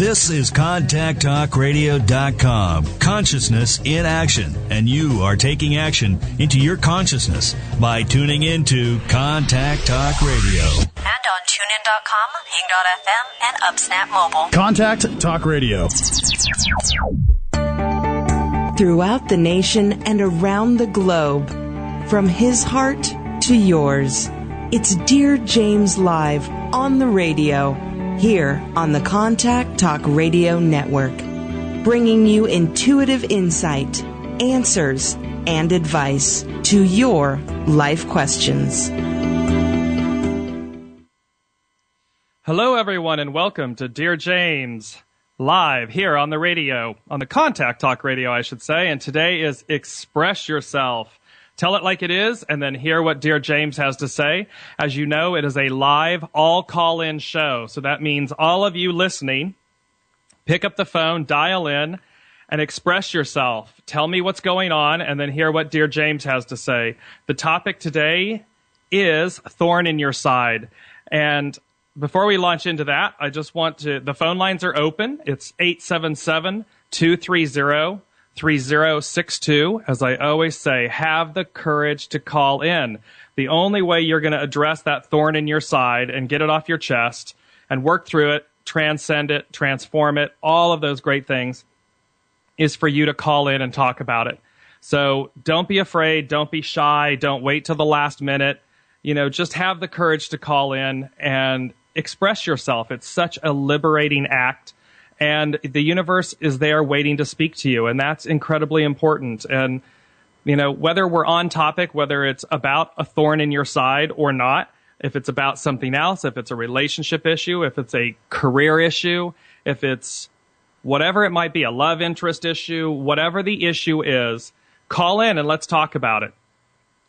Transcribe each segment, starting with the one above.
This is ContactTalkRadio.com. Consciousness in action. And you are taking action into your consciousness by tuning into Contact Talk Radio. And on TuneIn.com, Ping.fm, and UpSnap Mobile. Contact Talk Radio. Throughout the nation and around the globe, from his heart to yours, it's Dearjames Live on the radio, here on the Contact Talk Radio Network, bringing you intuitive insight, answers, and advice to your life questions. Hello, everyone, and welcome to Dearjames Live here on the radio, on the Contact Talk Radio, I should say. And today is Express Yourself. Tell it like it is, and then hear what Dearjames has to say. As you know, it is a live, all call-in show. So that means all of you listening, pick up the phone, dial in, and express yourself. Tell me what's going on, and then hear what Dearjames has to say. The topic today is Thorn in Your Side. And before we launch into that, I just want to, the phone lines are open. It's 877-230-3062. As I always say, have the courage to call in. The only way you're going to address that thorn in your side and get it off your chest and work through it, transcend it, transform it, all of those great things, is for you to call in and talk about it. So don't be afraid. Don't be shy. Don't wait till the last minute. You know, just have the courage to call in and express yourself. It's such a liberating act. And the universe is there waiting to speak to you, and that's incredibly important. And, you know, whether we're on topic, whether it's about a thorn in your side or not, if it's about something else, if it's a relationship issue, if it's a career issue, if it's whatever it might be, a love interest issue, whatever the issue is, call in and let's talk about it.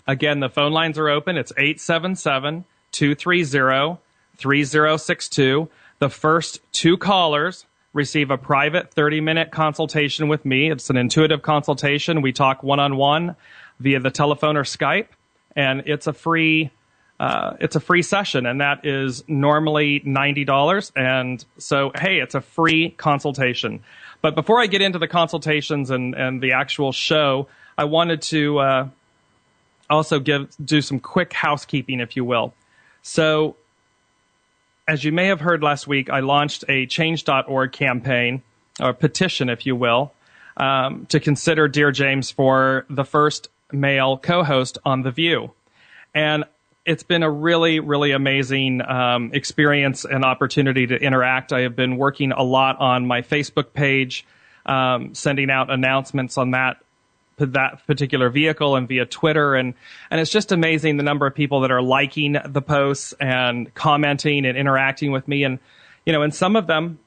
Again, the phone lines are open. It's 877-230-3062. The first two callers receive a private 30-minute consultation with me. It's an intuitive consultation. We talk one-on-one via the telephone or Skype, and it's a free session, and that is normally $90. And so, hey, it's a free consultation. But before I get into the consultations and the actual show, I wanted to also do some quick housekeeping, if you will. So, as you may have heard last week, I launched a Change.org campaign, or petition, if you will, to consider Dearjames for the first male co-host on The View. And it's been a really, really amazing experience and opportunity to interact. I have been working a lot on my Facebook page, sending out announcements on that particular vehicle and via Twitter. And it's just amazing the number of people that are liking the posts and commenting and interacting with me. And, you know, and some of them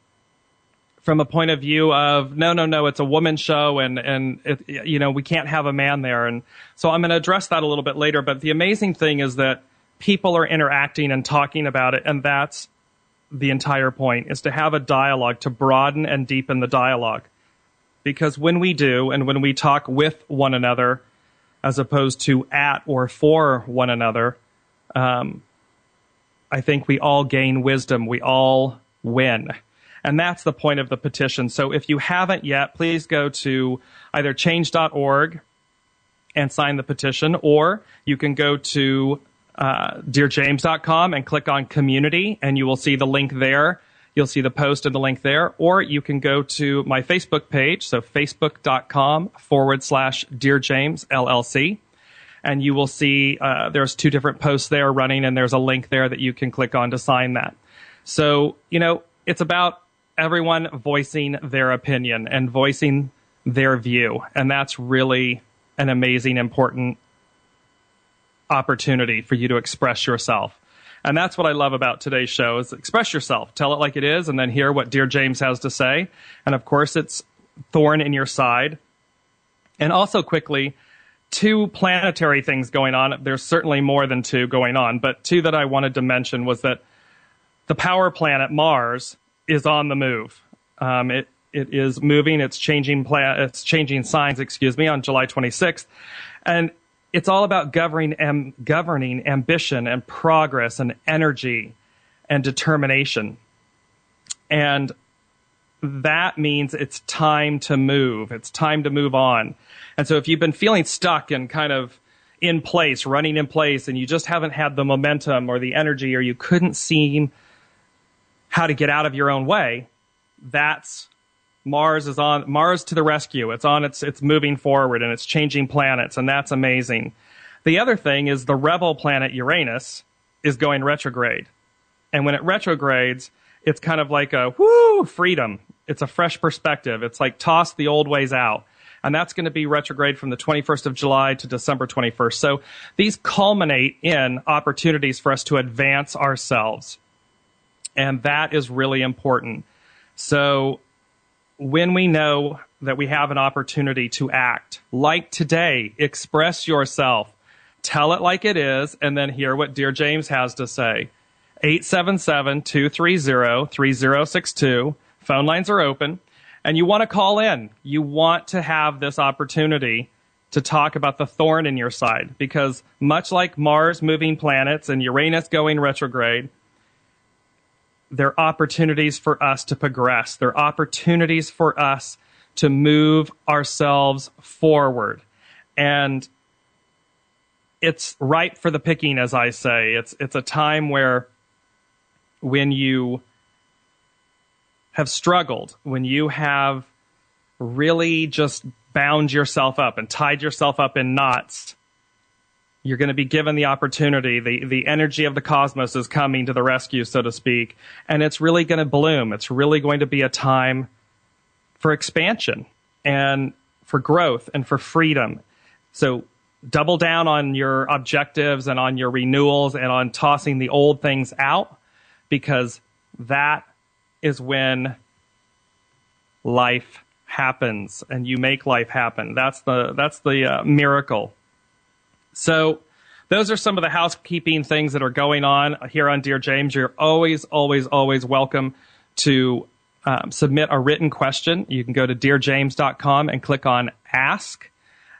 from a point of view of, no, it's a woman's show and it, you know, we can't have a man there. And so I'm going to address that a little bit later. But the amazing thing is that people are interacting and talking about it. And that's the entire point, is to have a dialogue, to broaden and deepen the dialogue. Because when we do, and when we talk with one another, as opposed to at or for one another, I think we all gain wisdom. We all win. And that's the point of the petition. So if you haven't yet, please go to either change.org and sign the petition, or you can go to dearjames.com and click on community, and you will see the link there. You'll see the post and the link there, or you can go to my Facebook page, so facebook.com/Dearjames LLC, and you will see there's two different posts there running, and there's a link there that you can click on to sign that. So, you know, it's about everyone voicing their opinion and voicing their view, and that's really an amazing, important opportunity for you to express yourself. And that's what I love about today's show, is express yourself. Tell it like it is, and then hear what Dearjames has to say. And, of course, it's Thorn in Your Side. And also, quickly, two planetary things going on. There's certainly more than two going on, but two that I wanted to mention was that the power planet Mars is on the move. It is moving. It's changing signs, on July 26th. And it's all about governing ambition and progress and energy and determination. And that means it's time to move. It's time to move on. And so if you've been feeling stuck and kind of in place, running in place, and you just haven't had the momentum or the energy, or you couldn't see how to get out of your own way, that's Mars to the rescue. It's moving forward, and it's changing planets, and that's amazing. The other thing is the rebel planet Uranus is going retrograde. And when it retrogrades, it's kind of like a freedom. It's a fresh perspective. It's like toss the old ways out. And that's going to be retrograde from the 21st of July to December 21st. So these culminate in opportunities for us to advance ourselves. And that is really important. So when we know that we have an opportunity to act, like today, express yourself, tell it like it is, and then hear what Dearjames has to say. 877-230-3062. Phone lines are open. And you want to call in. You want to have this opportunity to talk about the thorn in your side. Because much like Mars moving planets and Uranus going retrograde, there are opportunities for us to progress. There are opportunities for us to move ourselves forward. And it's ripe for the picking, as I say. It's a time where when you have struggled, when you have really just bound yourself up and tied yourself up in knots, you're going to be given the opportunity. The energy of the cosmos is coming to the rescue, so to speak, and it's really going to bloom. It's really going to be a time for expansion and for growth and for freedom. So double down on your objectives and on your renewals and on tossing the old things out, because that is when life happens and you make life happen. That's the miracle. So those are some of the housekeeping things that are going on here on Dearjames. You're always, always, always welcome to submit a written question. You can go to dearjames.com and click on Ask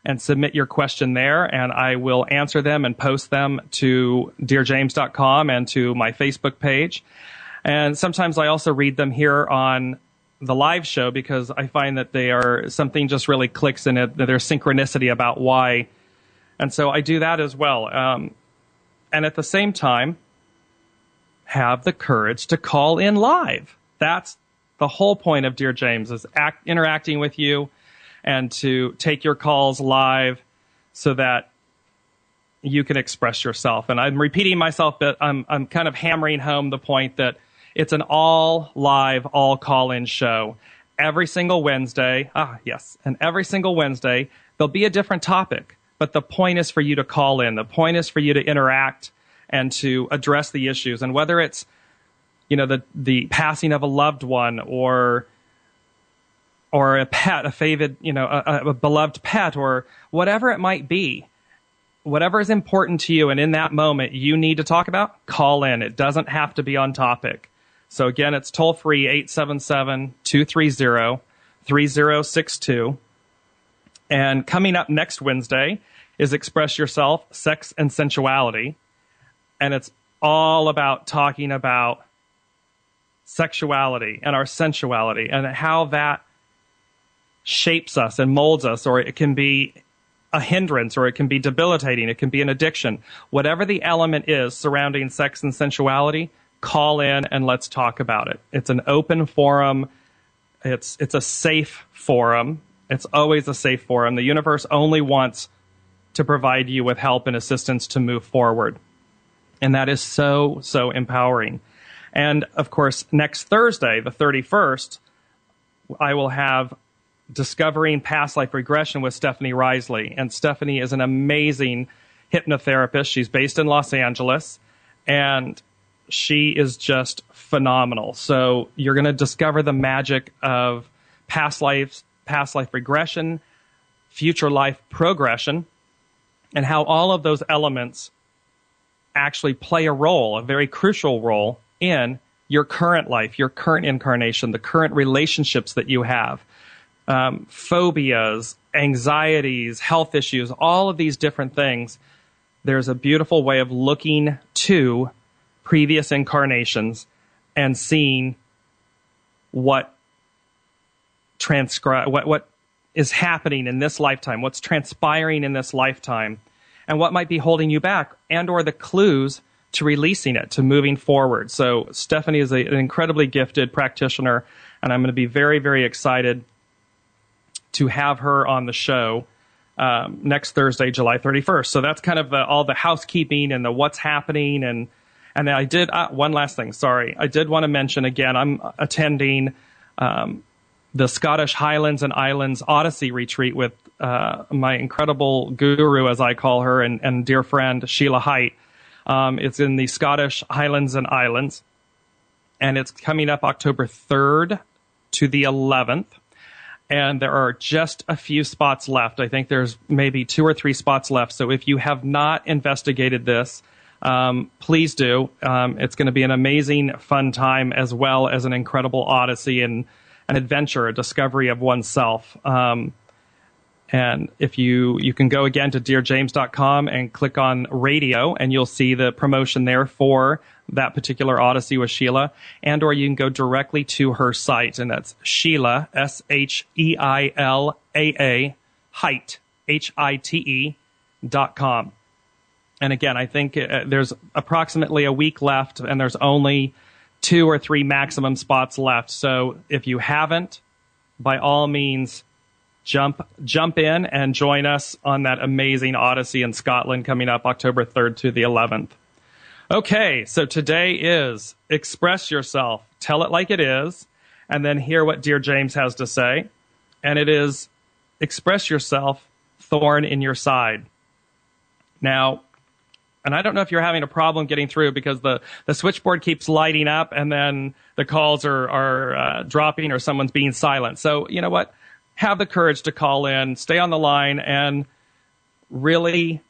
and submit your question there, and I will answer them and post them to dearjames.com and to my Facebook page. And sometimes I also read them here on the live show because I find that something just really clicks in it, that there's synchronicity about why. And so I do that as well. And at the same time, have the courage to call in live. That's the whole point of Dearjames, is interacting with you and to take your calls live so that you can express yourself. And I'm repeating myself, but I'm kind of hammering home the point that it's an all live, all call-in show. Every single Wednesday, and every single Wednesday, there'll be a different topic. But the point is for you to call in. The point is for you to interact and to address the issues. And whether it's, the passing of a loved one or a pet, a favorite, a beloved pet, or whatever it might be, whatever is important to you and in that moment you need to talk about, call in. It doesn't have to be on topic. So again, it's toll free, 877-230-3062. And coming up next Wednesday is Express Yourself, Sex and Sensuality. And it's all about talking about sexuality and our sensuality and how that shapes us and molds us, or it can be a hindrance, or it can be debilitating, it can be an addiction. Whatever the element is surrounding sex and sensuality, call in and let's talk about it. It's an open forum. It's a safe forum. It's always a safe forum. The universe only wants to provide you with help and assistance to move forward. And that is so, so empowering. And of course, next Thursday, the 31st, I will have Discovering Past Life Regression with Stephanie Risley. And Stephanie is an amazing hypnotherapist. She's based in Los Angeles, and she is just phenomenal. So you're going to discover the magic of past life regression, future life progression, and how all of those elements actually play a role, a very crucial role, in your current life, your current incarnation, the current relationships that you have. Phobias, anxieties, health issues, all of these different things. There's a beautiful way of looking to previous incarnations and seeing what what is happening in this lifetime, what's transpiring in this lifetime, and what might be holding you back, and or the clues to releasing it, to moving forward. So Stephanie is an incredibly gifted practitioner, and I'm going to be very, very excited to have her on the show next Thursday, July 31st. So that's kind of all the housekeeping and the what's happening. And I did, one last thing, sorry. I did want to mention again, I'm attending the Scottish Highlands and Islands Odyssey Retreat with my incredible guru, as I call her, and dear friend, Sheila Height. It's in the Scottish Highlands and Islands, and it's coming up October 3rd to the 11th. And there are just a few spots left. I think there's maybe 2 or 3 spots left. So if you have not investigated this, please do. It's going to be an amazing, fun time, as well as an incredible odyssey and an adventure, a discovery of oneself. And if you can go again to dearjames.com and click on radio, and you'll see the promotion there for that particular Odyssey with Sheila, and or you can go directly to her site, and that's Sheila, Sheila, Height, HITE.com. And again, I think there's approximately a week left, and there's only 2 or 3 maximum spots left. So if you haven't, by all means, jump in and join us on that amazing Odyssey in Scotland coming up October 3rd to the 11th. Okay, so today is Express Yourself, Tell It Like It Is, and then hear what Dear James has to say. And it is Express Yourself, Thorn in Your Side. Now, and I don't know if you're having a problem getting through, because the switchboard keeps lighting up and then the calls are dropping, or someone's being silent. So you know what? Have the courage to call in, stay on the line, and really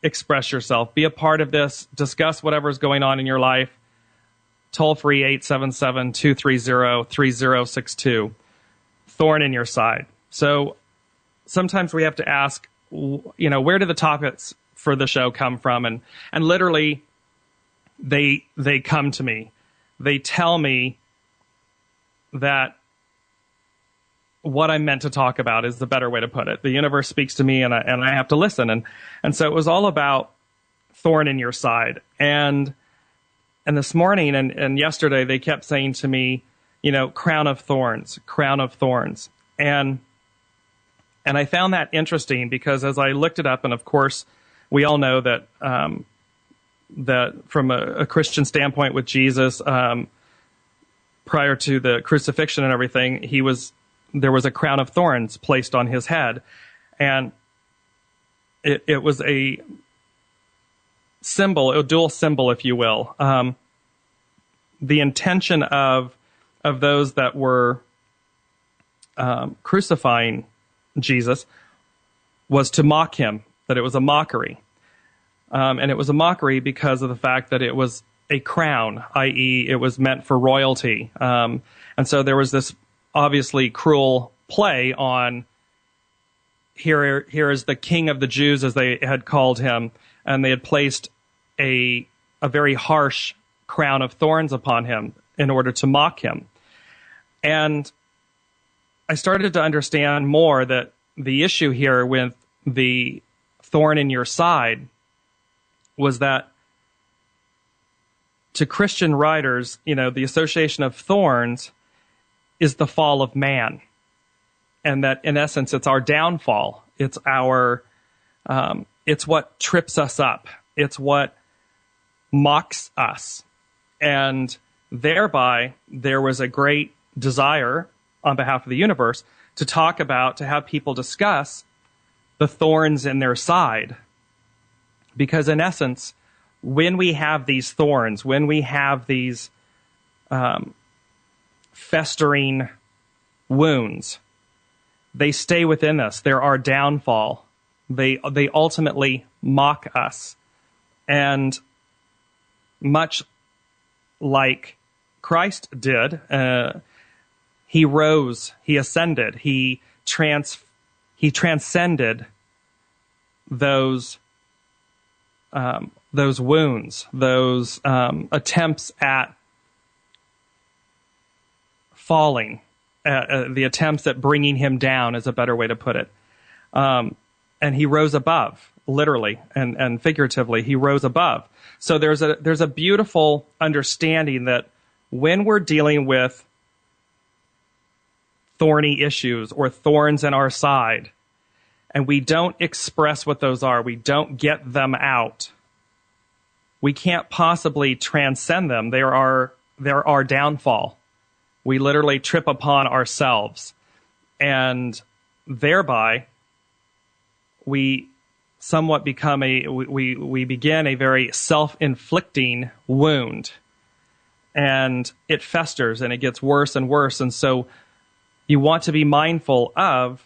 express yourself. Be a part of this. Discuss whatever's going on in your life. Toll free 877-230-3062. Thorn in Your Side. So sometimes we have to ask, where do the topics for the show come from? And literally, they come to me. They tell me that what I'm meant to talk about is the better way to put it. The universe speaks to me, and I have to listen. And so it was all about thorn in your side. And this morning and yesterday, they kept saying to me, crown of thorns, crown of thorns. And I found that interesting, because as I looked it up, and of course, we all know that that from a Christian standpoint with Jesus, prior to the crucifixion and everything, there was a crown of thorns placed on his head. And it was a symbol, a dual symbol, if you will. The intention of those that were crucifying Jesus was to mock him, that it was a mockery. And it was a mockery because of the fact that it was a crown, i.e. it was meant for royalty. And so there was this obviously cruel play on here is the king of the Jews, as they had called him, and they had placed a very harsh crown of thorns upon him in order to mock him. And I started to understand more that the issue here with the thorn in your side was that to Christian writers, the association of thorns is the fall of man. And that in essence, it's our downfall. It's it's what trips us up. It's what mocks us. And thereby, there was a great desire on behalf of the universe to have people discuss the thorns in their side. Because in essence, when we have these thorns, when we have these festering wounds, they stay within us. They're our downfall. They ultimately mock us. And much like Christ did, he rose, he ascended, he transcended those wounds, those attempts at falling the attempts at bringing him down is a better way to put it. And he rose above, literally and figuratively. He rose above. So there's a beautiful understanding that when we're dealing with thorny issues or thorns in our side, and we don't express what those are, we don't get them out, we can't possibly transcend them. They're our downfall. We literally trip upon ourselves, and thereby we somewhat become we begin a very self-inflicting wound, and it festers and it gets worse and worse. And so you want to be mindful of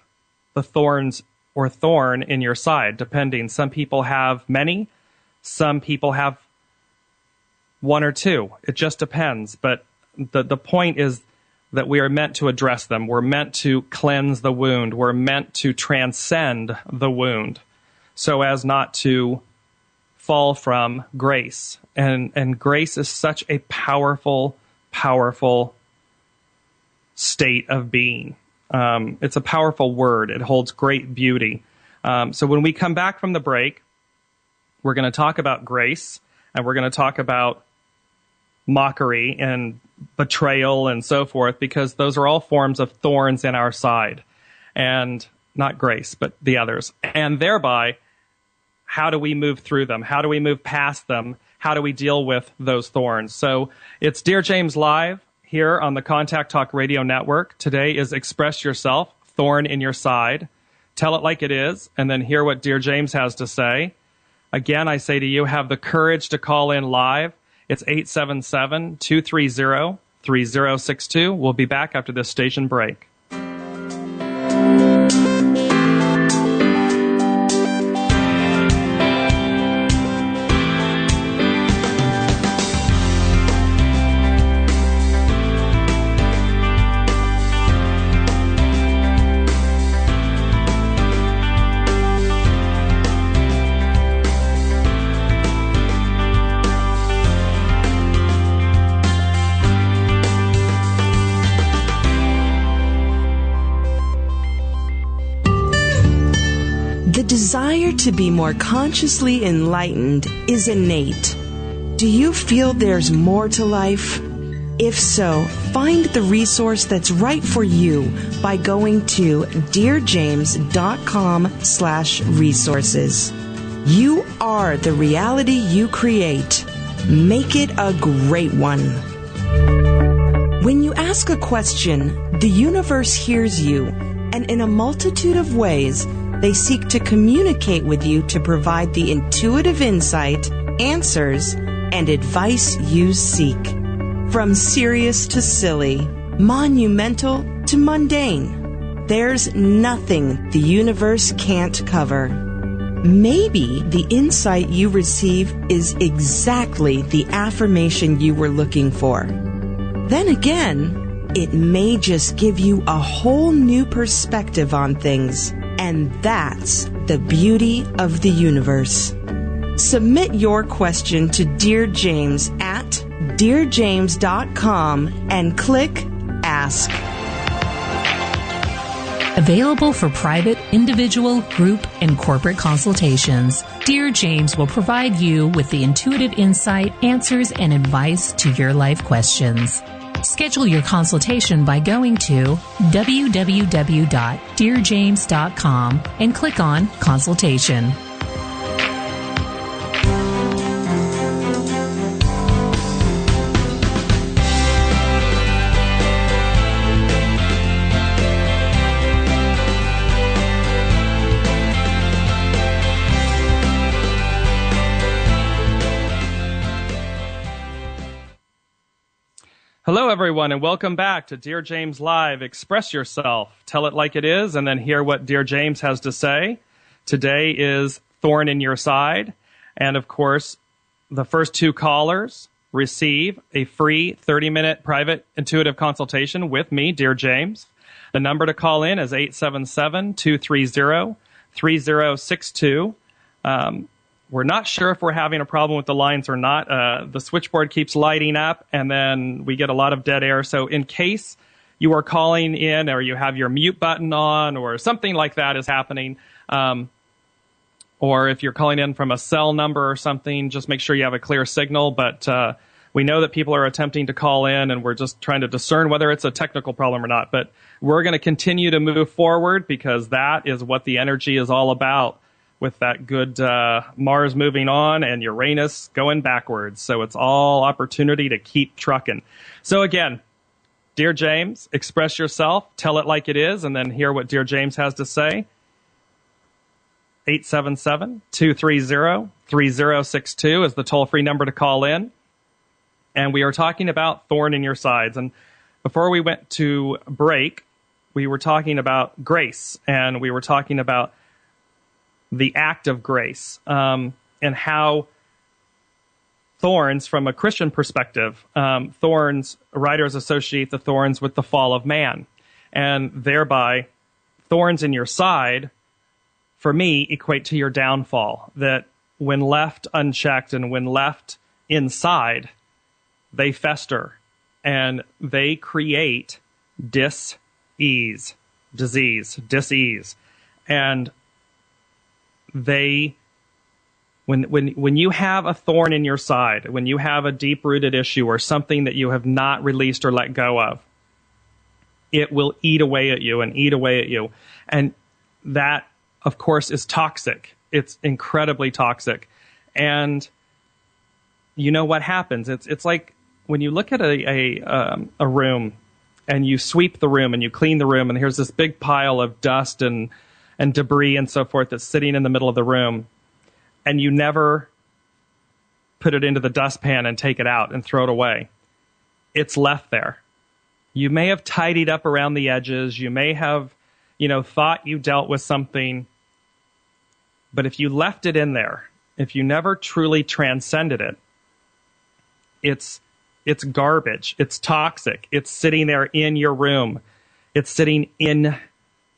the thorns or thorn in your side, depending. Some people have many, some people have one or two. It just depends. But the point is that we are meant to address them. We're meant to cleanse the wound. We're meant to transcend the wound so as not to fall from grace. And grace is such a powerful, powerful state of being. It's a powerful word. It holds great beauty. So when we come back from the break, we're going to talk about grace, and we're going to talk about mockery and betrayal and so forth, because those are all forms of thorns in our side, and not grace, but the others. And thereby, how do we move through them? How do we move past them? How do we deal with those thorns? So it's Dear James Live here on the Contact Talk Radio Network. Today is Express Yourself, Thorn in Your Side. Tell it like it is, and then hear what Dear James has to say. Again, I say to you, have the courage to call in live. It's 877-230-3062. We'll be back after this station break. The desire to be more consciously enlightened is innate. Do you feel there's more to life? If so, find the resource that's right for you by going to dearjames.com/resources. You are the reality you create. Make it a great one. When you ask a question, the universe hears you, and in a multitude of ways, they seek to communicate with you to provide the intuitive insight, answers, and advice you seek. From serious to silly, monumental to mundane, there's nothing the universe can't cover. Maybe the insight you receive is exactly the affirmation you were looking for. Then again, it may just give you a whole new perspective on things. And that's the beauty of the universe. Submit your question to Dear James at dearjames.com and click Ask. Available for private, individual, group, and corporate consultations, Dear James will provide you with the intuitive insight, answers, and advice to your life questions. Schedule your consultation by going to www.dearjames.com and click on Consultation. Hello, everyone, and welcome back to Dear James Live. Express yourself. Tell it like it is, and then hear what Dear James has to say. Today is Thorn in Your Side. And, of course, the first two callers receive a free 30-minute private intuitive consultation with me, Dear James. The number to call in is 877-230-3062. We're not sure if we're having a problem with the lines or not. The switchboard keeps lighting up, and then we get a lot of dead air. So in case you are calling in or you have your mute button on or something like that is happening, or if you're calling in from a cell number or something, just make sure you have a clear signal. But we know that people are attempting to call in, and we're just trying to discern whether it's a technical problem or not. But we're going to continue to move forward because that is what the energy is all about, with that good Mars moving on and Uranus going backwards. So it's all opportunity to keep trucking. So again, Dear James, express yourself, tell it like it is, and then hear what Dear James has to say. 877-230-3062 is the toll-free number to call in. And we are talking about thorn in your sides. And before we went to break, we were talking about grace, and we were talking about the act of grace, and how thorns, from a Christian perspective, writers associate the thorns with the fall of man. And thereby, thorns in your side, for me, equate to your downfall. That when left unchecked and when left inside, they fester and they create disease. And when you have a thorn in your side, when you have a deep-rooted issue or something that you have not released or let go of, it will eat away at you and eat away at you. And that, of course, is toxic. It's incredibly toxic. And you know what happens? It's like when you look at a room and you sweep the room and you clean the room, and here's this big pile of dust and debris and so forth that's sitting in the middle of the room, and you never put it into the dustpan and take it out and throw it away. It's left there. You may have tidied up around the edges. You may have, thought you dealt with something. But if you left it in there, if you never truly transcended it, it's garbage. It's toxic. It's sitting there in your room. It's sitting in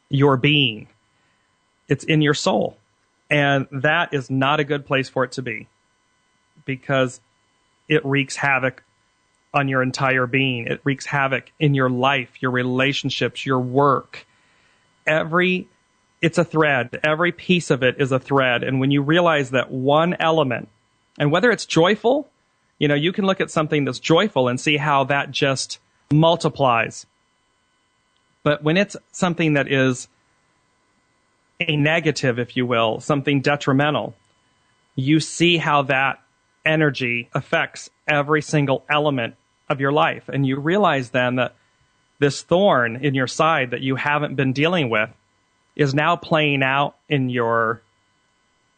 your being. It's in your soul. And that is not a good place for it to be, because it wreaks havoc on your entire being. It wreaks havoc in your life, your relationships, your work. It's a thread. Every piece of it is a thread. And when you realize that one element, and whether it's joyful, you can look at something that's joyful and see how that just multiplies. But when it's something that is a negative, if you will, something detrimental, you see how that energy affects every single element of your life. And you realize then that this thorn in your side that you haven't been dealing with is now playing out in your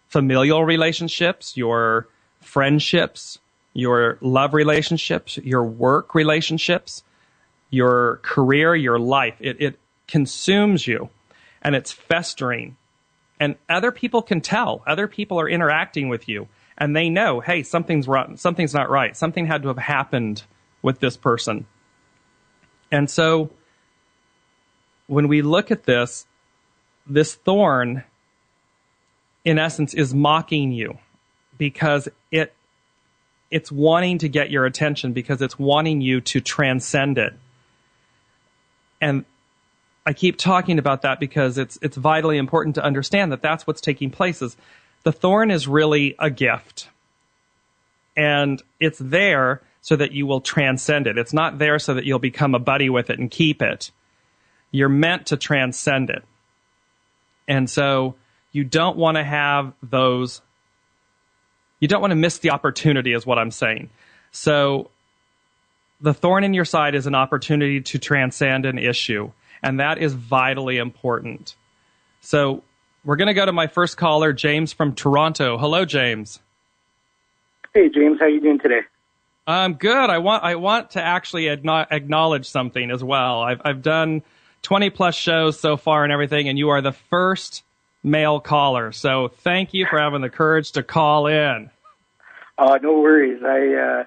familial relationships, your friendships, your love relationships, your work relationships, your career, your life. It consumes you, and it's festering. And other people can tell. Other people are interacting with you, and they know, hey, something's rotten, something's not right. Something had to have happened with this person. And so when we look at this thorn, in essence, is mocking you, because it's wanting to get your attention, because it's wanting you to transcend it. And I keep talking about that because it's vitally important to understand that that's what's taking place. Is the thorn is really a gift. And it's there so that you will transcend it. It's not there so that you'll become a buddy with it and keep it. You're meant to transcend it. And so you don't want to have those. You don't want to miss the opportunity, is what I'm saying. So the thorn in your side is an opportunity to transcend an issue, and that is vitally important. So we're going to go to my first caller, James from Toronto. Hello, James. Hey, James. How you doing today? I'm good. I want to actually acknowledge something as well. I've done 20-plus shows so far and everything, and you are the first male caller. So thank you for having the courage to call in. No worries.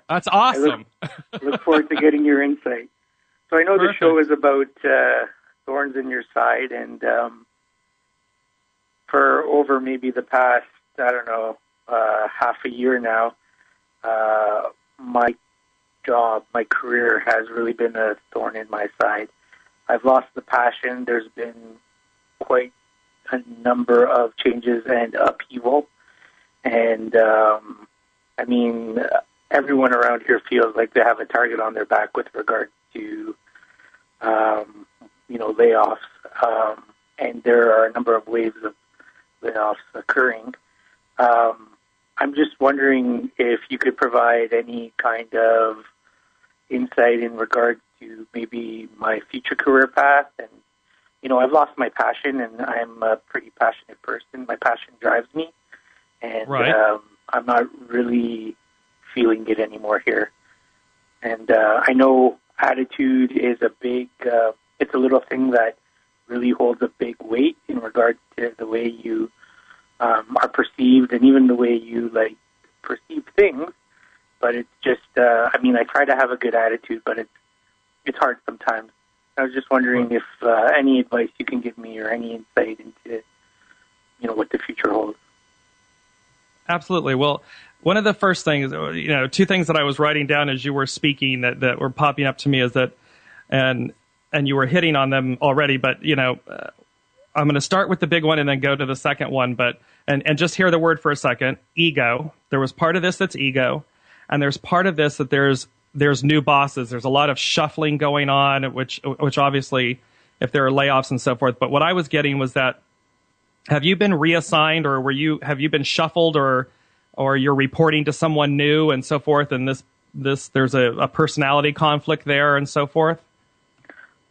That's awesome. I look forward to getting your insight. So I know Perfect. the show is about thorns in your side, and for over maybe the past, half a year now, my job, my career has really been a thorn in my side. I've lost the passion. There's been quite a number of changes and upheaval. And, I mean, everyone around here feels like they have a target on their back with regard to, layoffs. And there are a number of waves of layoffs occurring. I'm just wondering if you could provide any kind of insight in regard to maybe my future career path. And, I've lost my passion, and I'm a pretty passionate person. My passion drives me, and I'm not really feeling it anymore here. And I know attitude is it's a little thing that really holds a big weight in regard to the way you are perceived and even the way you perceive things. But it's just, I try to have a good attitude, but it's hard sometimes. I was just wondering if any advice you can give me or any insight into, what the future holds. Absolutely. Well, one of the first things, two things that I was writing down as you were speaking that were popping up to me is that, and you were hitting on them already, but, I'm going to start with the big one and then go to the second one, but, and just hear the word for a second, ego. There was part of this that's ego, and there's part of this that there's new bosses. There's a lot of shuffling going on, which obviously, if there are layoffs and so forth. But what I was getting was that, have you been reassigned, or have you been shuffled, or you're reporting to someone new and so forth? And there's a personality conflict there and so forth.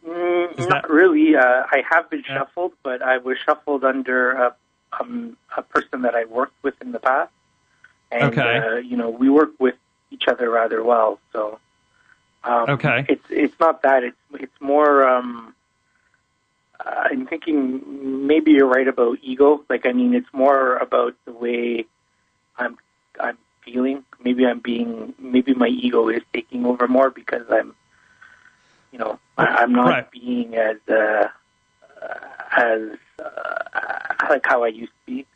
Not really. I have been shuffled, but I was shuffled under a person that I worked with in the past, and we work with each other rather well. So, it's not that. It's more. I'm thinking maybe you're right about ego. It's more about the way I'm feeling. Maybe my ego is taking over more because I'm not being as like how I used to be.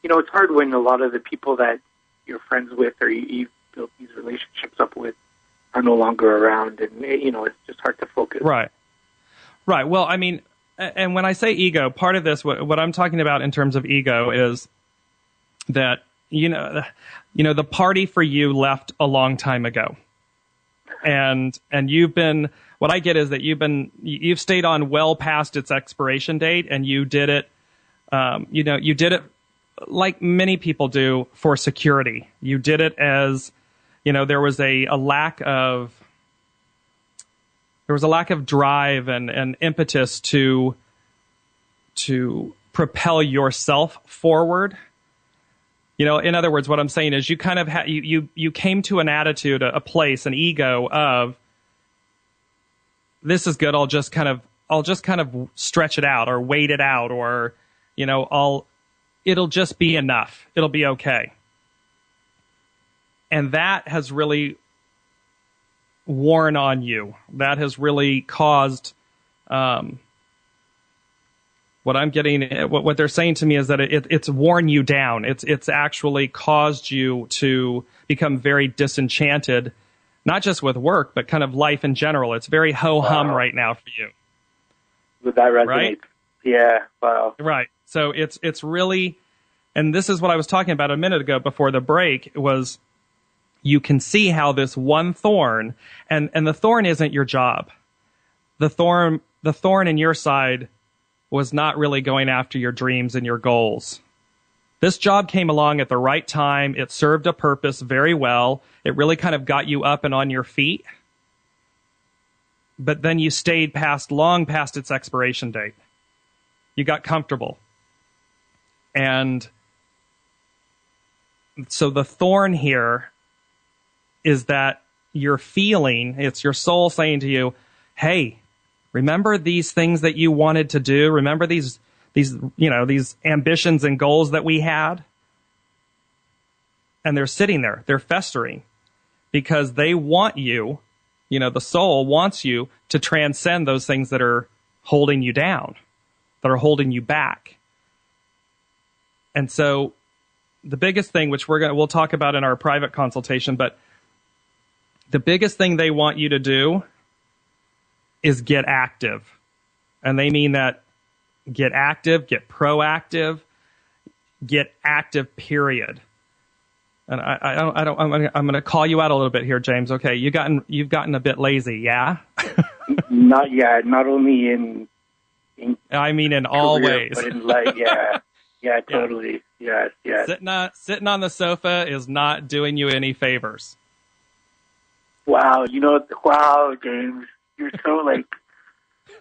It's hard when a lot of the people that you're friends with or you've built these relationships up with are no longer around, and it's just hard to focus. Right. Well, and when I say ego, part of this, what I'm talking about in terms of ego is that the party for you left a long time ago, and you've been. What I get is that you've stayed on well past its expiration date, and you did it. You did it like many people do for security. You did it as there was a lack of drive and impetus to propel yourself forward. In other words, what I'm saying is you kind of you came to an attitude, a place, an ego of, this is good. I'll just kind of stretch it out or wait it out, or it'll just be enough. It'll be okay. And that has really worn on you. That has really caused what I'm getting. What they're saying to me is that it's worn you down. It's actually caused you to become very disenchanted. Not just with work, but kind of life in general. It's very ho-hum right now for you. Would that resonate? Right? Yeah, wow. Right. So it's really, and this is what I was talking about a minute ago before the break, was you can see how this one thorn, and the thorn isn't your job. The thorn in your side was not really going after your dreams and your goals. This job came along at the right time. It served a purpose very well. It really kind of got you up and on your feet. But then you stayed long past its expiration date. You got comfortable. And so the thorn here is that you're feeling, it's your soul saying to you, hey, remember these things that you wanted to do? Remember these ambitions and goals that we had? And they're sitting there, they're festering, because they want you, the soul wants you to transcend those things that are holding you down, that are holding you back. And so the biggest thing, which we'll talk about in our private consultation, but the biggest thing they want you to do is get active. And they mean that get active, get proactive, get active, period. And I'm going to call you out a little bit here, James. Okay, you've gotten a bit lazy, yeah? Not only in I mean in all career, ways. but in life, yeah, totally. Yes. Sitting on the sofa is not doing you any favors. Wow, James, you're so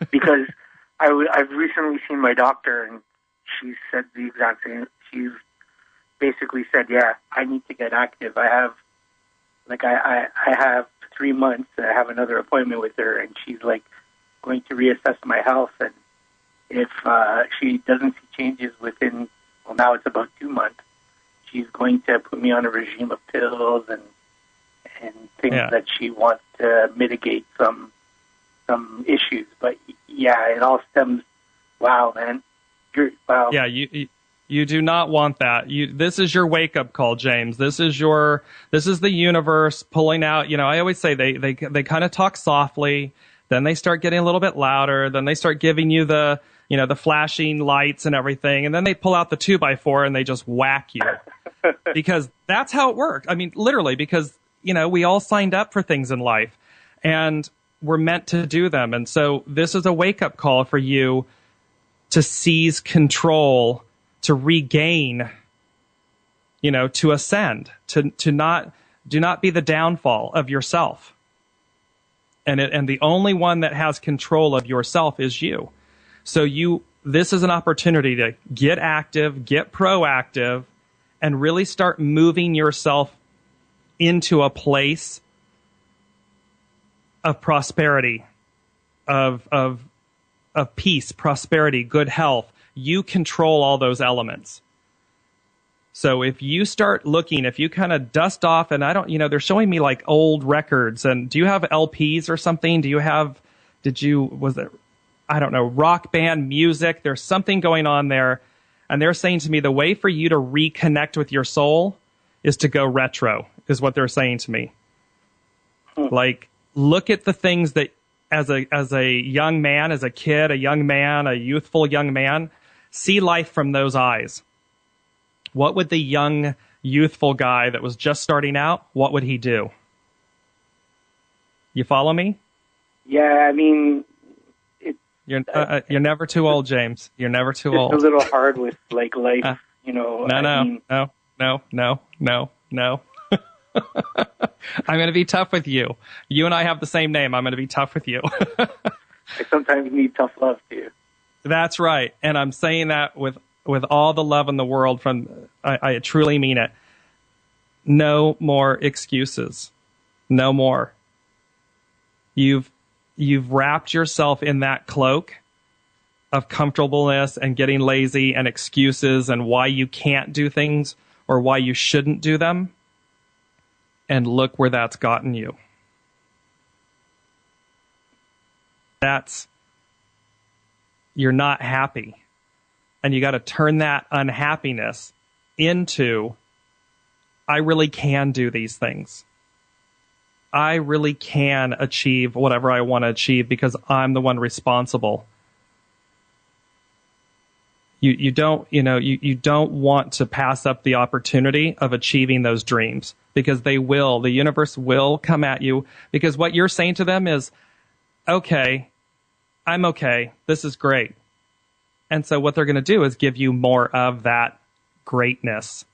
because I've recently seen my doctor, and she said the exact same. She's basically said, yeah, I need to get active. I have I have 3 months. I have another appointment with her, and she's going to reassess my health, and if she doesn't see changes within, well, now it's about 2 months, she's going to put me on a regime of pills and things that she wants to mitigate some issues. But yeah, it all stems. Wow, man, wow. Yeah, you do not want that. This is your wake up call, James. This is the universe pulling out. I always say they kind of talk softly, then they start getting a little bit louder, then they start giving you the flashing lights and everything, and then they pull out the 2x4 and they just whack you. Because that's how it works. I mean, literally, because we all signed up for things in life, and we're meant to do them. And so this is a wake up call for you to seize control, to regain, to ascend, to do not be the downfall of yourself. And the only one that has control of yourself is you. So this is an opportunity to get active, get proactive, and really start moving yourself into a place of prosperity, of peace, prosperity, good health. You control all those elements. So if you start looking, if you kind of dust off, and they're showing me old records, and do you have LPs or something? I don't know, rock band music? There's something going on there. And they're saying to me, the way for you to reconnect with your soul is to go retro, is what they're saying to me. Look at the things that as a young man, as a kid, a young man, a youthful young man, see life from those eyes. What would the young, youthful guy that was just starting out, what would he do? You follow me? Yeah, I mean, you're never too old, James. You're never too old. It's a little hard with life, No. I'm going to be tough with you. You and I have the same name. I'm going to be tough with you. I sometimes need tough love too. That's right. And I'm saying that with all the love in the world. I truly mean it. No more excuses. No more. You've wrapped yourself in that cloak of comfortableness and getting lazy and excuses and why you can't do things or why you shouldn't do them. And look where that's gotten you. You're not happy. And you got to turn that unhappiness into, I really can do these things. I really can achieve whatever I want to achieve because I'm the one responsible. You don't want to pass up the opportunity of achieving those dreams, because the universe will come at you, because what you're saying to them is, okay, I'm okay. This is great. And so what they're going to do is give you more of that greatness.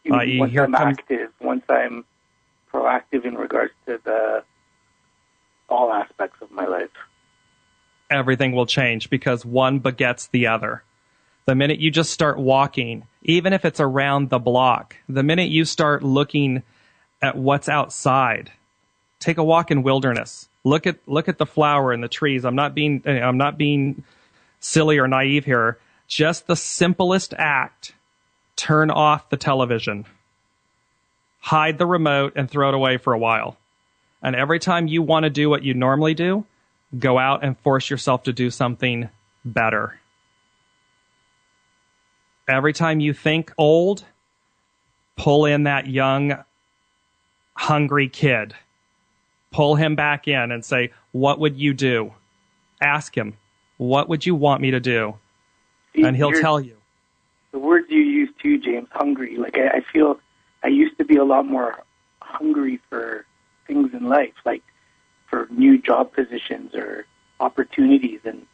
Once I'm active, once I'm proactive in regards to all aspects of my life. Everything will change because one begets the other. The minute you just start walking, even if it's around the block, the minute you start looking at what's outside, take a walk in wilderness. Look at the flower and the trees. I'm not being silly or naive here. Just the simplest act. Turn off the television. Hide the remote and throw it away for a while. And every time you want to do what you normally do, go out and force yourself to do something better. Every time you think old, pull in that young, hungry kid pull him back in and say, what would you do? Ask him, what would you want me to do? And he'll tell you. The words you use too, James, hungry. Like I feel I used to be a lot more hungry for things in life, like for new job positions or opportunities, and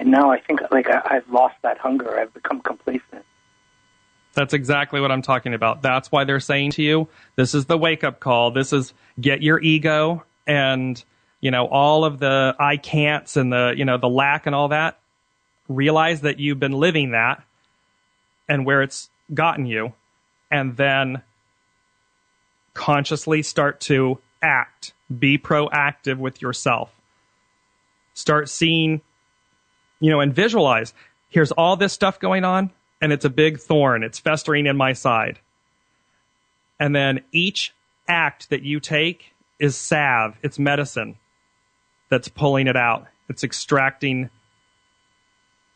now I think like I've lost that hunger. I've become complacent. That's exactly what I'm talking about. That's why they're saying to you, this is the wake-up call. This is get your ego and, all of the I can'ts and the, the lack and all that. Realize that you've been living that and where it's gotten you, and then consciously start to act. Be proactive with yourself. Start seeing, and visualize. Here's all this stuff going on, and it's a big thorn. It's festering in my side. And then each act that you take is salve. It's medicine that's pulling it out. It's extracting.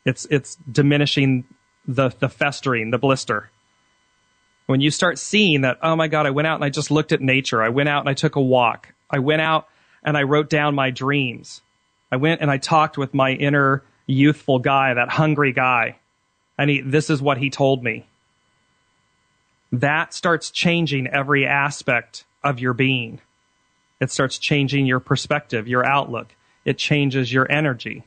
It's diminishing the festering, the blister. When you start seeing that, oh my God, I went out and I just looked at nature. I went out and I took a walk. I went out and I wrote down my dreams. I went and I talked with my inner youthful guy, that hungry guy. And this is what he told me. That starts changing every aspect of your being. It starts changing your perspective, your outlook. It changes your energy.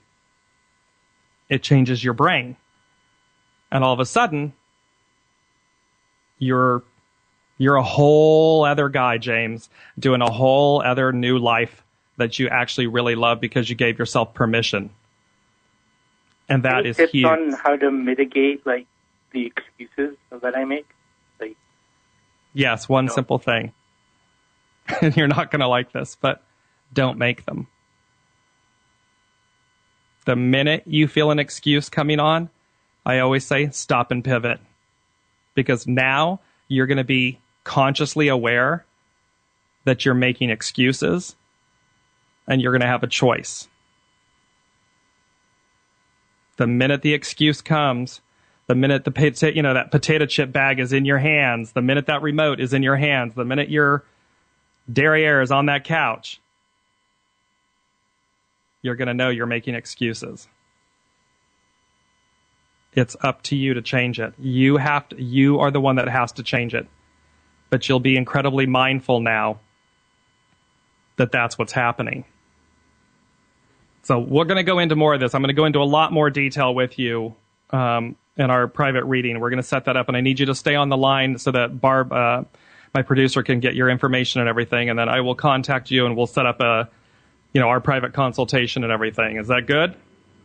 It changes your brain. And all of a sudden, you're a whole other guy, James, doing a whole other new life that you actually really love because you gave yourself permission. And that is huge. Tips on how to mitigate like the excuses that I make? Yes, one simple thing. And you're not going to like this, but don't make them. The minute you feel an excuse coming on, I always say stop and pivot. Because now you're going to be consciously aware that you're making excuses and you're going to have a choice. The minute the excuse comes, the minute that potato chip bag is in your hands, the minute that remote is in your hands, the minute your derriere is on that couch, you're going to know you're making excuses. It's up to you to change it. You are the one that has to change it. But you'll be incredibly mindful now that that's what's happening. So we're going to go into more of this. I'm going to go into a lot more detail with you in our private reading. We're going to set that up, and I need you to stay on the line so that Barb, my producer, can get your information and everything, and then I will contact you and we'll set up our private consultation and everything. Is that good?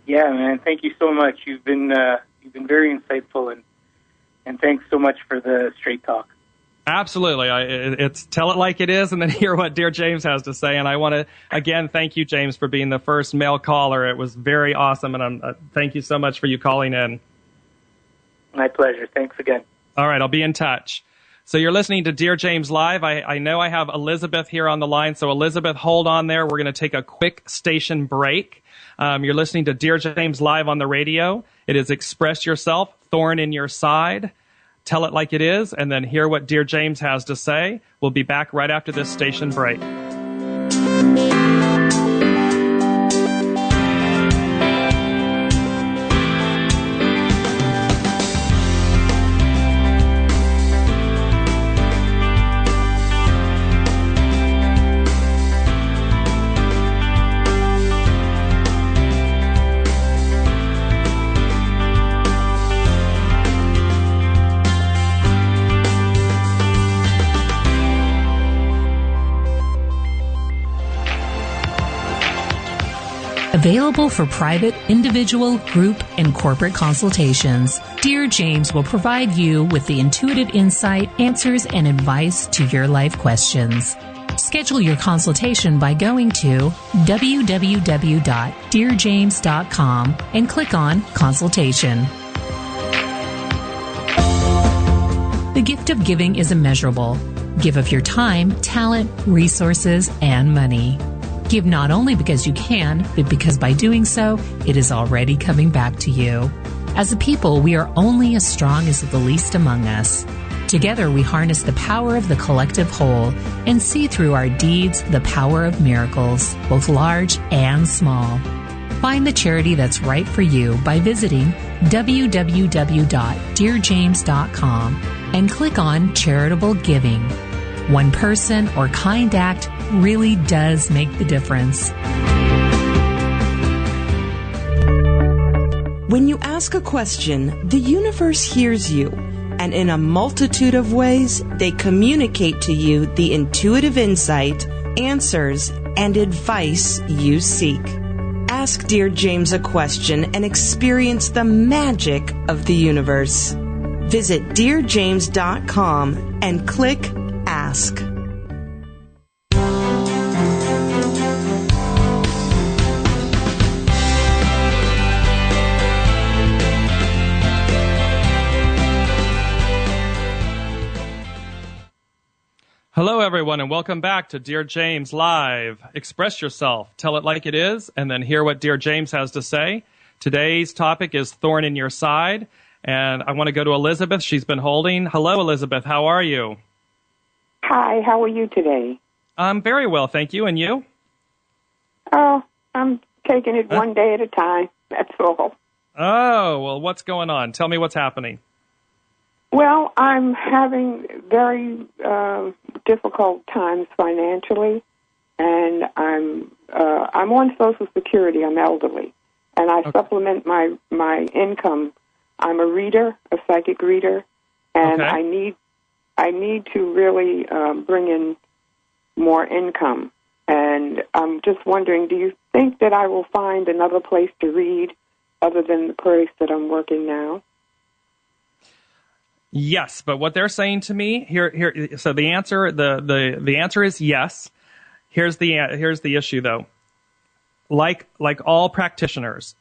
Yeah, man. Thank you so much. You've been very insightful, and thanks so much for the straight talk. Absolutely. It's tell it like it is and then hear what Dearjames has to say. And I want to, again, thank you, James, for being the first male caller. It was very awesome, and thank you so much for you calling in. My pleasure. Thanks again. All right, I'll be in touch. So you're listening to Dearjames Live. I know I have Elizabeth here on the line. So Elizabeth, hold on there. We're going to take a quick station break. You're listening to Dearjames Live on the radio. It is Express Yourself, Thorn in Your Side. Tell it like it is, and then hear what Dearjames has to say. We'll be back right after this station break. Available for private, individual, group, and corporate consultations, Dearjames will provide you with the intuitive insight, answers, and advice to your life questions. Schedule your consultation by going to www.dearjames.com and click on Consultation. The gift of giving is immeasurable. Give of your time, talent, resources, and money. Give not only because you can, but because by doing so, it is already coming back to you. As a people, we are only as strong as the least among us. Together we harness the power of the collective whole and see through our deeds the power of miracles, both large and small. Find the charity that's right for you by visiting www.dearjames.com and click on Charitable Giving. One person or kind act really does make the difference. When you ask a question, the universe hears you, and in a multitude of ways, they communicate to you the intuitive insight, answers, and advice you seek. Ask Dear James a question and experience the magic of the universe. Visit Dearjames.com and click Ask. Hello, everyone, and welcome back to Dear James Live. Express yourself, tell it like it is, and then hear what Dear James has to say. Today's topic is Thorn in Your Side, and I want to go to Elizabeth. She's been holding. Hello, Elizabeth. How are you? Hi, how are you today? I'm very well, thank you. And you? Oh, I'm taking it one day at a time. That's all. Oh, well, what's going on? Tell me what's happening. Well, I'm having very difficult times financially, and I'm on Social Security. I'm elderly, and I supplement my income. I'm a reader, a psychic reader, and I need to really bring in more income. And I'm just wondering, do you think that I will find another place to read other than the place that I'm working now? Yes, but what they're saying to me here. So the answer, the answer is yes. Here's the issue, though. Like all practitioners,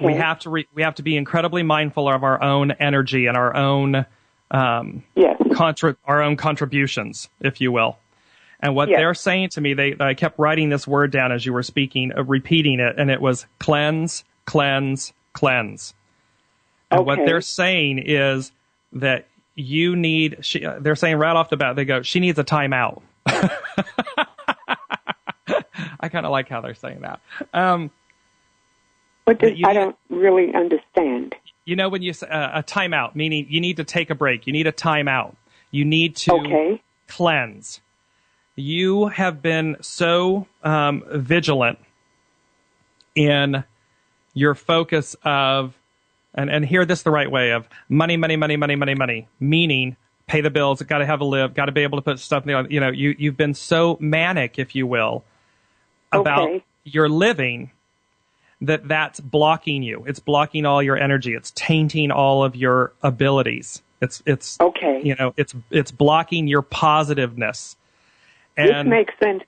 we have to be incredibly mindful of our own energy and our own our own contributions, if you will. And what they're saying to me, I kept writing this word down as you were speaking, repeating it, and it was cleanse, cleanse, cleanse. And what they're saying is that you need, they're saying right off the bat, they go, she needs a timeout. I kind of like how they're saying that. I don't really understand. You know, when you say a timeout, meaning you need to take a break. You need a timeout. You need to cleanse. You have been so vigilant in your focus of, and hear this the right way, of money, meaning pay the bills, got to have a live, got to be able to put stuff in the, you've been so manic, if you will, about your living that's blocking you. It's blocking all your energy. It's tainting all of your abilities. It's blocking your positiveness. And this makes sense.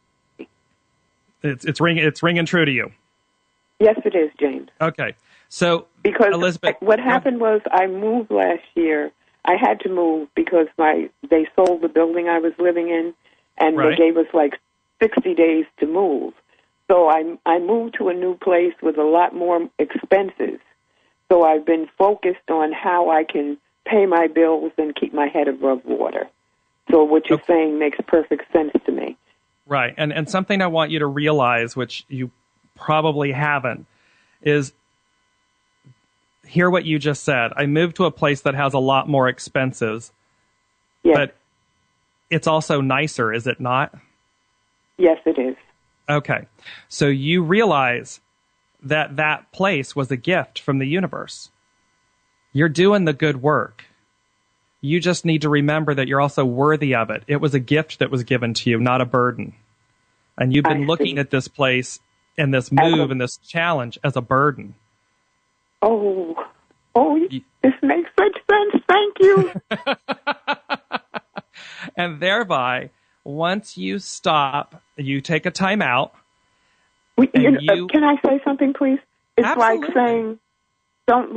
It's ringing true to you. Yes, it is, James. Okay. So, because Elizabeth, what happened was I moved last year. I had to move because they sold the building I was living in, and they gave us like 60 days to move. So I moved to a new place with a lot more expenses. So I've been focused on how I can pay my bills and keep my head above water. So what you're saying makes perfect sense to me. Right. And something I want you to realize, which you probably haven't, is hear what you just said. I moved to a place that has a lot more expenses, but it's also nicer, is it not? Yes, it is. Okay. So you realize that place was a gift from the universe. You're doing the good work. You just need to remember that you're also worthy of it. It was a gift that was given to you, not a burden. And you've been looking at this place and this move and this challenge as a burden. This makes such sense. Thank you. And thereby, once you stop, you take a time out. Can I say something, please? It's like saying, don't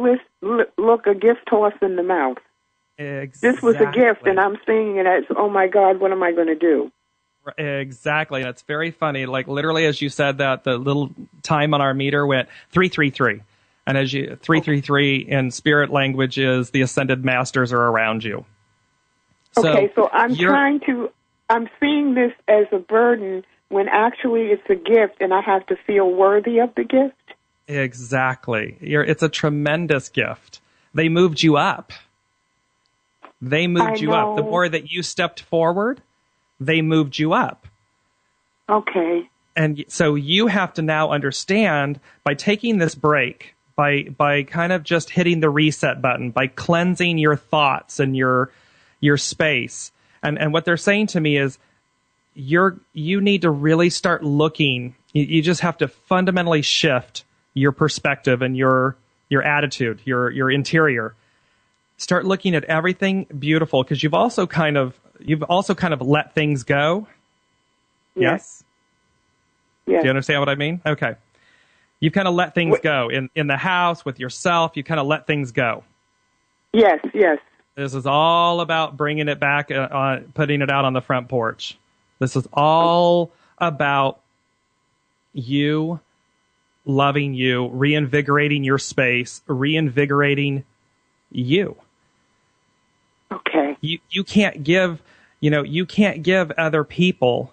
look a gift horse in the mouth. Exactly. This was a gift, and I'm seeing it as, oh, my God, what am I going to do? Exactly. That's very funny. Like, literally, as you said that, the little time on our meter went 333. And as you 333 in spirit language is the ascended masters are around you. Okay, so I'm seeing this as a burden when actually it's a gift and I have to feel worthy of the gift. Exactly. It's a tremendous gift. They moved you up. They moved you up. The more that you stepped forward, they moved you up. Okay. And so you have to now understand, by taking this break, by kind of just hitting the reset button, by cleansing your thoughts and your space. And what they're saying to me is you need to really start looking. You just have to fundamentally shift your perspective and your attitude, your interior. Start looking at everything beautiful, because you've also kind of let things go. Yes? Yes. Do you understand what I mean? Okay. You've kind of let things go in the house, with yourself. You kind of let things go. Yes. This is all about bringing it back, putting it out on the front porch. This is all about you loving you, reinvigorating your space, reinvigorating you. Okay. You can't give other people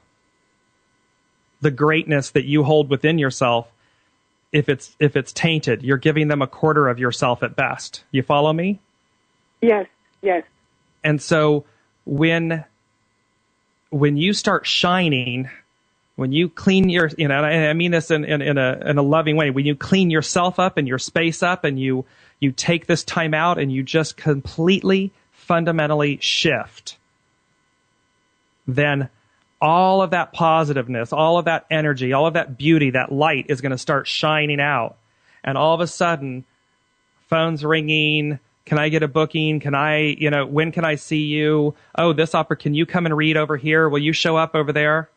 the greatness that you hold within yourself if it's tainted. You're giving them a quarter of yourself at best. You follow me? Yes. And so when you start shining, when you clean your, and I mean this in a loving way, when you clean yourself up and your space up, and you take this time out and you just completely, fundamentally shift, then all of that positiveness, all of that energy, all of that beauty, that light is going to start shining out. And all of a sudden, phone's ringing. Can I get a booking? When can I see you? Oh, can you come and read over here? Will you show up over there?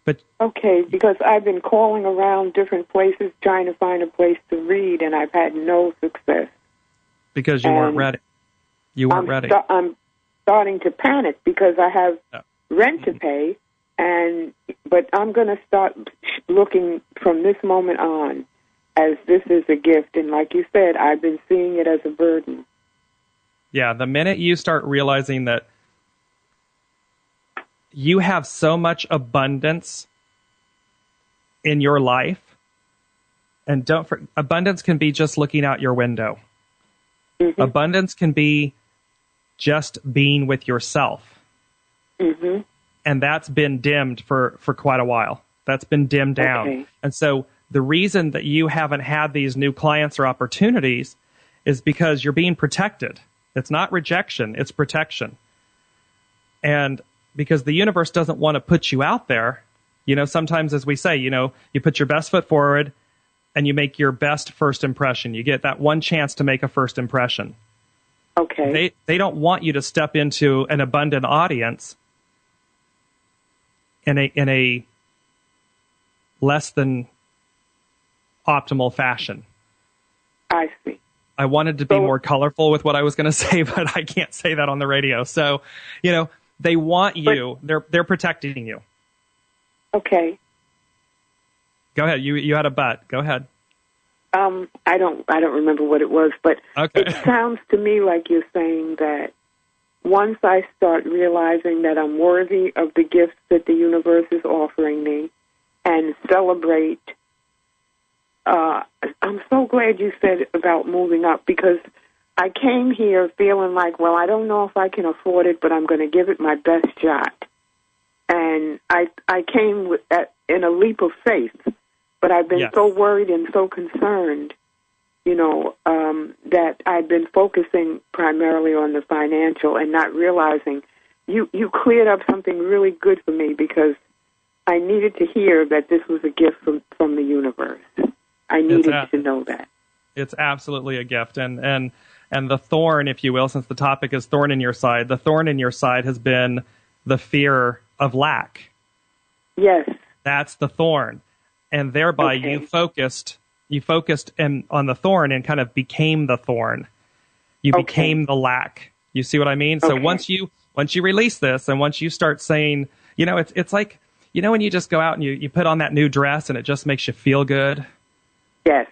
But okay, because I've been calling around different places trying to find a place to read, and I've had no success. Because you weren't ready. You weren't ready. I'm starting to panic because I have rent to pay, but I'm going to start looking from this moment on as this is a gift. And like you said, I've been seeing it as a burden. Yeah, the minute you start realizing that you have so much abundance in your life, and abundance can be just looking out your window. Mm-hmm. Abundance can be just being with yourself. Mm-hmm. And that's been dimmed for quite a while. That's been dimmed down. Okay. And so the reason that you haven't had these new clients or opportunities is because you're being protected. It's not rejection, it's protection. And because the universe doesn't want to put you out there, sometimes, as we say, you put your best foot forward and you make your best first impression. You get that one chance to make a first impression. Okay. They don't want you to step into an abundant audience in a less than optimal fashion. I see. I wanted to be more colorful with what I was going to say, but I can't say that on the radio. So, they want you. They're protecting you. Okay. Go ahead. You had a but. Go ahead. I don't remember what it was, but okay. It sounds to me like you're saying that once I start realizing that I'm worthy of the gifts that the universe is offering me and celebrate, I'm so glad you said about moving up, because I came here feeling like, well, I don't know if I can afford it, but I'm going to give it my best shot. And I came in a leap of faith, but I've been so worried and so concerned, that I've been focusing primarily on the financial and not realizing you cleared up something really good for me, because I needed to hear that this was a gift from the universe. I needed to know that. It's absolutely a gift. And the thorn, if you will, since the topic is thorn in your side, the thorn in your side has been the fear of lack. Yes. That's the thorn. And thereby you focused on the thorn and kind of became the thorn. You became the lack. You see what I mean? So once you release this, and once you start saying, it's like, when you just go out and you put on that new dress and it just makes you feel good. Yes.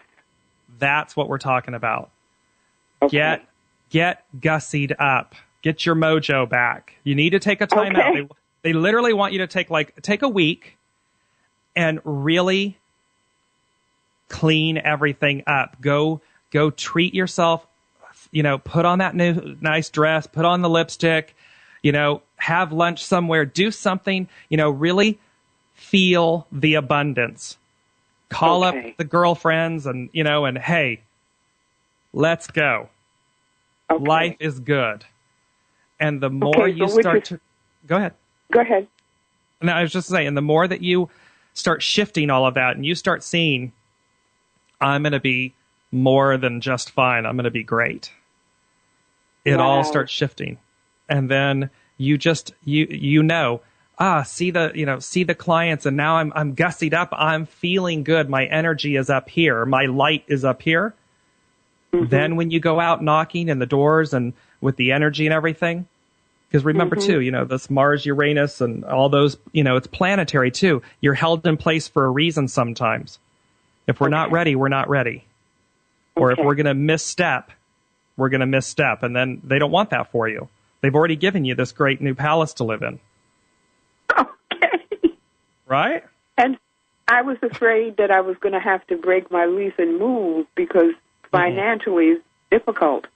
That's what we're talking about. Okay. Get gussied up. Get your mojo back. You need to take a time out. They literally want you to take a week and really clean everything up. Go treat yourself, put on that new nice dress, put on the lipstick, have lunch somewhere, do something, really feel the abundance. Call up the girlfriends and hey, let's go. Okay. Life is good. And the more you start to... Go ahead. Go ahead. No, I was just saying, the more that you start shifting all of that and you start seeing, I'm going to be more than just fine. I'm going to be great. It all starts shifting. And then you just, see the clients, and now I'm gussied up. I'm feeling good. My energy is up here. My light is up here. Mm-hmm. Then when you go out knocking in the doors and with the energy and everything, because remember too, this Mars, Uranus, and all those, it's planetary too. You're held in place for a reason sometimes. If we're not ready, we're not ready. Or if we're going to misstep, we're going to misstep. And then they don't want that for you. They've already given you this great new palace to live in. Okay. Right? And I was afraid that I was going to have to break my lease and move because financially it's difficult.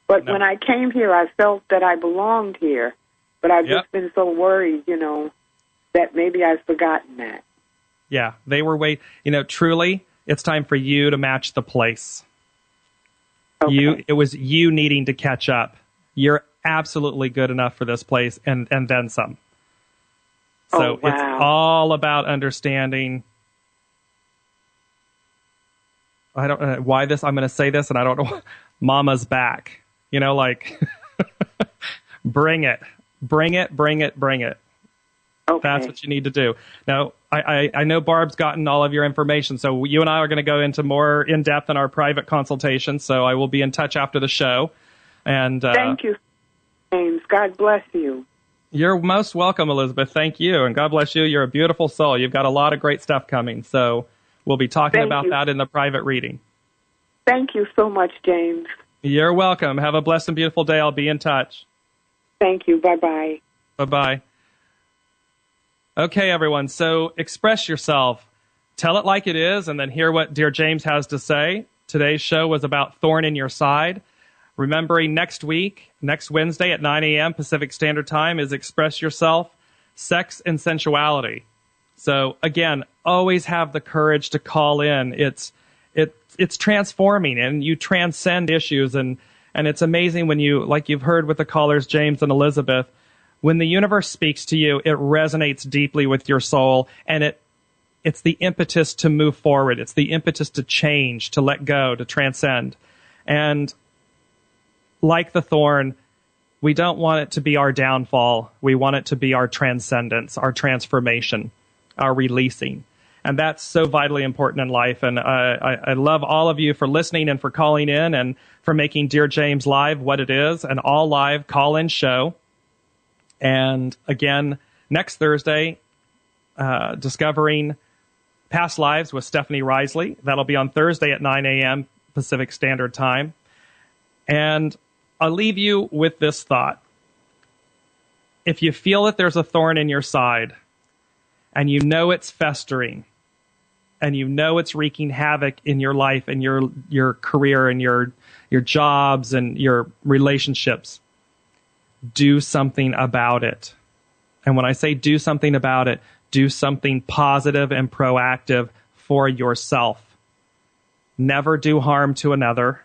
But when I came here, I felt that I belonged here. But I've just been so worried, that maybe I've forgotten that. Yeah, they were truly, it's time for you to match the place. Okay. It was you needing to catch up. You're absolutely good enough for this place and then some. So it's all about understanding. I don't know why I'm going to say this, and I don't know. Mama's back. Bring it. Okay. That's what you need to do. Now, I know Barb's gotten all of your information, so you and I are going to go into more in-depth in our private consultation, so I will be in touch after the show. And thank you, James. God bless you. You're most welcome, Elizabeth. Thank you, and God bless you. You're a beautiful soul. You've got a lot of great stuff coming, so we'll be talking about that in the private reading. Thank you so much, James. You're welcome. Have a blessed and beautiful day. I'll be in touch. Thank you. Bye-bye. Bye-bye. Okay, everyone. So express yourself. Tell it like it is, and then hear what Dearjames has to say. Today's show was about Thorn in Your Side. Remembering next Wednesday at 9 a.m. Pacific Standard Time is Express Yourself, Sex and Sensuality. So, again, always have the courage to call in. It's transforming, and you transcend issues, and it's amazing when like you've heard with the callers, James and Elizabeth, when the universe speaks to you, it resonates deeply with your soul, and it's the impetus to move forward. It's the impetus to change, to let go, to transcend. And like the thorn, we don't want it to be our downfall. We want it to be our transcendence, our transformation, our releasing. And that's so vitally important in life. And I love all of you for listening and for calling in and for making Dearjames Live what it is, an all-live call-in show. And again, next Thursday, Discovering Past Lives with Stephanie Risley. That'll be on Thursday at 9 a.m. Pacific Standard Time. And I'll leave you with this thought. If you feel that there's a thorn in your side, and you know it's festering, and you know it's wreaking havoc in your life and your career and your jobs and your relationships, do something about it. And when I say do something about it, do something positive and proactive for yourself. Never do harm to another.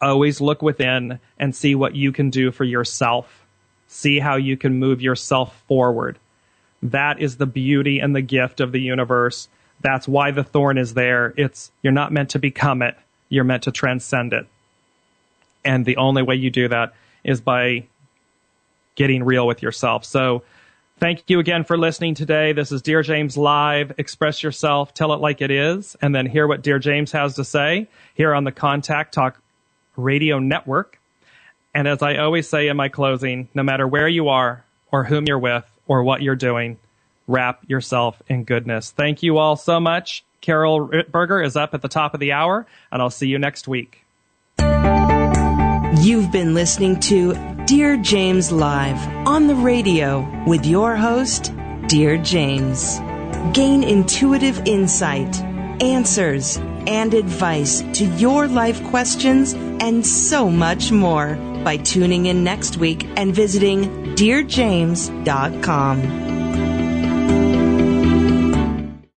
Always look within and see what you can do for yourself. See how you can move yourself forward. That is the beauty and the gift of the universe. That's why the thorn is there. You're not meant to become it. You're meant to transcend it. And the only way you do that is by getting real with yourself. So thank you again for listening today. This is Dearjames Live. Express yourself. Tell it like it is. And then hear what Dearjames has to say here on the Contact Talk Radio Network. And as I always say in my closing, no matter where you are or whom you're with or what you're doing, wrap yourself in goodness. Thank you all so much. Carol Rittberger is up at the top of the hour, and I'll see you next week. You've been listening to Dear James Live on the radio with your host, Dear James. Gain intuitive insight, answers, and advice to your life questions and so much more by tuning in next week and visiting DearJames.com.